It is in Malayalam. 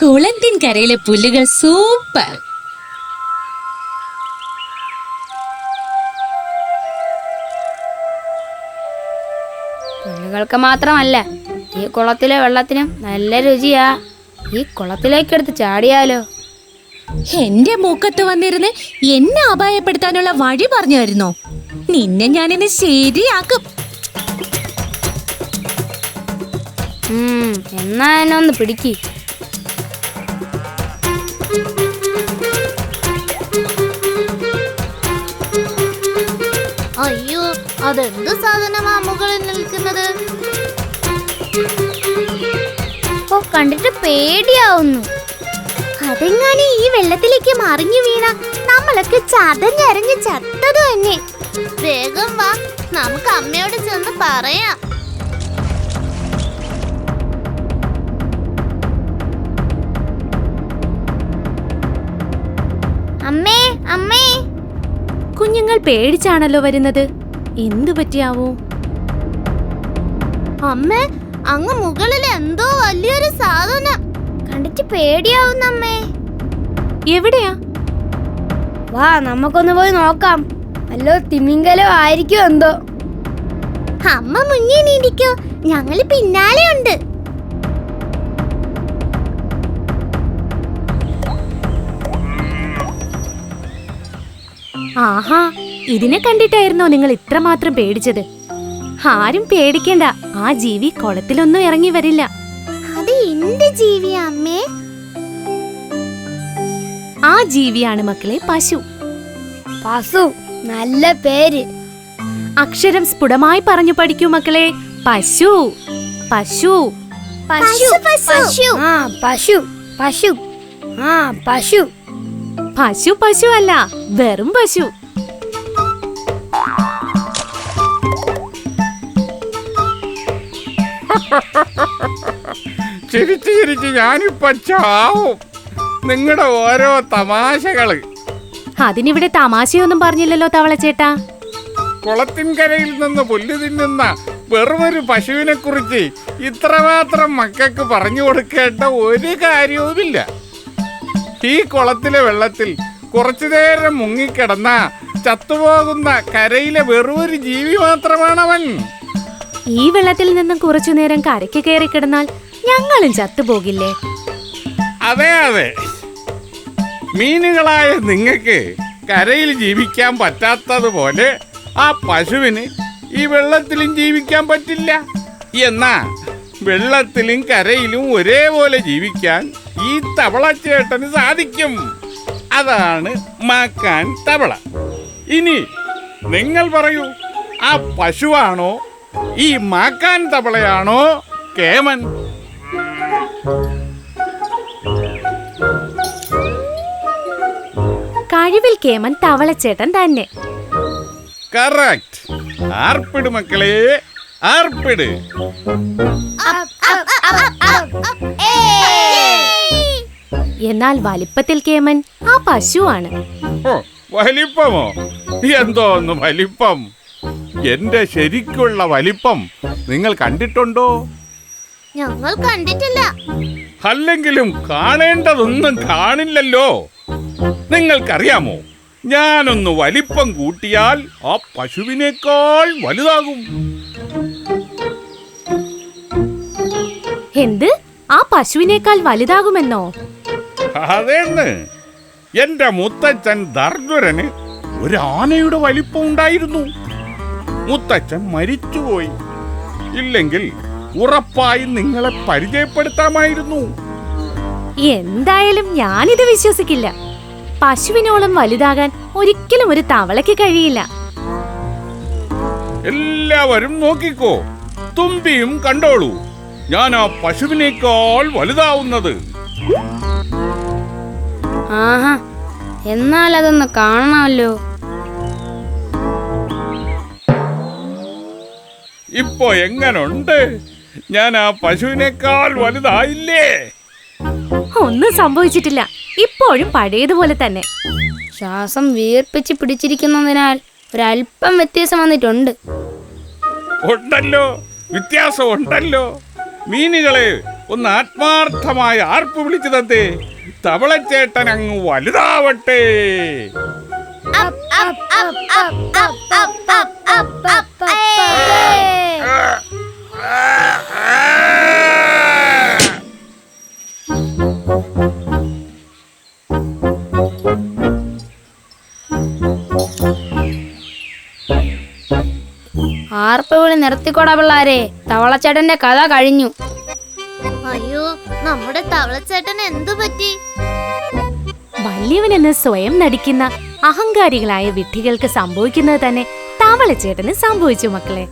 കുളത്തിൻ കരയിലെ പുല്ലുകൾ സൂപ്പർ. പുല്ലുകൾക്ക് മാത്രമല്ല, ഈ കുളത്തിലെ വെള്ളത്തിനും നല്ല രുചിയാ. ഈ കുളത്തിലേക്കെടുത്ത് ചാടിയാലോ? എന്റെ മൂക്കത്ത് വന്നിരുന്ന് എന്നെ അപായപ്പെടുത്താനുള്ള വഴി പറഞ്ഞു തരുന്നോ? നിന്നെ ഞാനിന്ന് ശരിയാക്കും. എന്നാ എന്നെ ഒന്ന് പിടിക്ക്. അയ്യോ, അതെന്ത് സാധനമാ മുകളിൽ നിൽക്കുന്നത്? ഓ, കണ്ടിട്ട് പേടിയാവുന്നു. അതെങ്ങാനും ഈ വെള്ളത്തിലേക്ക് മറിഞ്ഞു വീണ നമ്മളൊക്കെ ചതഞ്ഞരഞ്ഞ് ചത്തത് തന്നെ. വേഗം വാ, നമുക്ക് അമ്മയോട് ചെന്ന് പറയാം. അമ്മേ, അമ്മേ. കുഞ്ഞുങ്ങൾ പേടിച്ചാണല്ലോ വരുന്നത്. എന്തു പറ്റിയാവോ? അമ്മേ, അങ്ങ് മുകളിൽ എന്തോ വലിയൊരു സാധനം. കണ്ടിട്ട് പേടിയാവുന്നമ്മേ. എവിടെയാ? വാ, നമുക്കൊന്ന് പോയി നോക്കാം. വല്ലോ തിമിംഗലോ ആയിരിക്കും എന്തോ. അമ്മ മുന്നേ നീടിക്കോ, ഞങ്ങള് പിന്നാലെ ഉണ്ട്. ആഹാ, ഇതിനെ കണ്ടിട്ടായിരുന്നോ നിങ്ങൾ ഇത്രമാത്രം പേടിച്ചത്? ആരും പേടിക്കണ്ട, ആ ജീവി കുളത്തിലൊന്നും ഇറങ്ങി വരില്ല. അത് എന്ത് ജീവിയാ അമ്മേ? ആ ജീവിയാണ് മക്കളെ പശു. പശു, നല്ല പേര്. അക്ഷരം സ്ഫുടമായി പറഞ്ഞു പഠിക്കൂ മക്കളെ. പശു, പശു. പശു, പശു. ആ, പശു, പശു. ആ, പശു. പശു പശു അല്ല, വെറും പശു. ചിരിച്ച് ചിരിച്ച് ഞാനിപ്പോ ചാവും. നിങ്ങളുടെ ഓരോ തമാശകള്. അതിനിവിടെ തമാശയൊന്നും പറഞ്ഞില്ലല്ലോ തവളച്ചേട്ടാ. കുളത്തിൻകരയിൽ നിന്ന് പുല്ല് തിന്നുന്ന വെറുമൊരു പശുവിനെ കുറിച്ച് ഇത്രമാത്രം മക്കൾക്ക് പറഞ്ഞു കൊടുക്കേണ്ട ഒരു കാര്യവുമില്ല. ഈ കുളത്തിലെ വെള്ളത്തിൽ കുറച്ചു നേരം മുങ്ങിക്കിടന്ന ചത്തുപോകുന്ന കരയിലെ വെറുമൊരു ജീവി മാത്രമാണവൻ. ഈ വെള്ളത്തിൽ നിന്നും കുറച്ചു നേരം കരയ്ക്ക് കയറി കിടന്നാൽ ഞങ്ങളും ചത്തുപോകില്ലേ? അതെ അതെ, മീനുകളായ നിങ്ങൾക്ക് കരയിൽ ജീവിക്കാൻ പറ്റാത്തതുപോലെ ആ പശുവിന് ഈ വെള്ളത്തിലും ജീവിക്കാൻ പറ്റില്ല. എന്നാ വെള്ളത്തിലും കരയിലും ഒരേപോലെ ജീവിക്കാൻ ഈ തവളച്ചേട്ടന് സാധിക്കും. അതാണ് മാക്കാൻ തവള. ഇനി നിങ്ങൾ പറയൂ, ആ പശുവാണോ ഈ മാക്കാൻ തവളയാണോ കേമൻ? കഴിവിൽ കേമൻ തവളച്ചേട്ടൻ തന്നെ. കറക്റ്റ്. ആർപ്പിട് മക്കളെ, ആർപ്പിട്. എന്നാൽ വലിപ്പത്തിൽ കേമൻ ആ പശുവാണ്. ഓ, വലിപ്പമോ? എന്തോന്ന് വലിപ്പം? എന്റെ ശരിക്കുള്ള വലിപ്പം നിങ്ങൾ കണ്ടിട്ടുണ്ടോ? ഞങ്ങൾ കണ്ടിട്ടില്ല. അല്ലെങ്കിലും കാണേണ്ടതൊന്നും കാണില്ലല്ലോ. നിങ്ങൾക്കറിയാമോ, ഞാനൊന്ന് വലിപ്പം കൂട്ടിയാൽ ആ പശുവിനേക്കാൾ വലുതാകും. എന്ത്? ആ പശുവിനേക്കാൾ വലുതാകുമെന്നോ? അതെന്ന്, എന്റെ മുത്തച്ഛൻ ദർദുരന് ഒരു ആനയുടെ വലിപ്പം ഉണ്ടായിരുന്നു. മുത്തച്ഛൻ മരിച്ചുപോയി. ഇല്ലെങ്കിൽ ഉറപ്പായി നിങ്ങളെ പരിചയപ്പെടുത്താമായിരുന്നു. എന്തായാലും ഞാനിത് വിശ്വസിക്കില്ല. പശുവിനോളം വലുതാകാൻ ഒരിക്കലും ഒരു തവളയ്ക്ക് കഴിയില്ല. എല്ലാവരും നോക്കിക്കോ, തുമ്പിയും കണ്ടോളൂ, ഞാൻ ആ പശുവിനേക്കാൾ വലുതാവുന്നത്. ആഹാ, എന്നാൽ അതൊന്ന് കാണണമല്ലോ. ഇപ്പോ എങ്ങനുണ്ട്? ഞാൻ ആ പശുവിനേക്കാൾ വലുതായില്ലേ? ഒന്നും സംഭവിച്ചിട്ടില്ല, ഇപ്പോഴും പഴയതുപോലെ തന്നെ. ശ്വാസം വീർപ്പിച്ച് പിടിച്ചിരിക്കുന്നതിനാൽ ഒരല്പം വ്യത്യാസം വന്നിട്ടുണ്ട്. ഉണ്ടല്ലോ, വ്യത്യാസം ഉണ്ടല്ലോ. മീനുകളെ ഒന്ന് ആത്മാർത്ഥമായ ആർപ്പ് വിളിച്ചു തന്നേ. തവളച്ചേട്ടൻ അങ്ങ് വലുതാവട്ടെ. ആർപ്പ് വിളി നിർത്തിക്കോടാ പിള്ളാരെ, തവളച്ചേട്ടന്റെ കഥ കഴിഞ്ഞു. അയ്യോ, നമ്മുടെ തവളച്ചേട്ടൻ എന്തു പറ്റി? വലിയവനെന്ന് സ്വയം നടിക്കുന്ന അഹങ്കാരികളായ വിഡ്ഢികൾക്ക് സംഭവിക്കുന്നത് തന്നെ തവളച്ചേട്ടന് സംഭവിച്ചു മക്കളെ.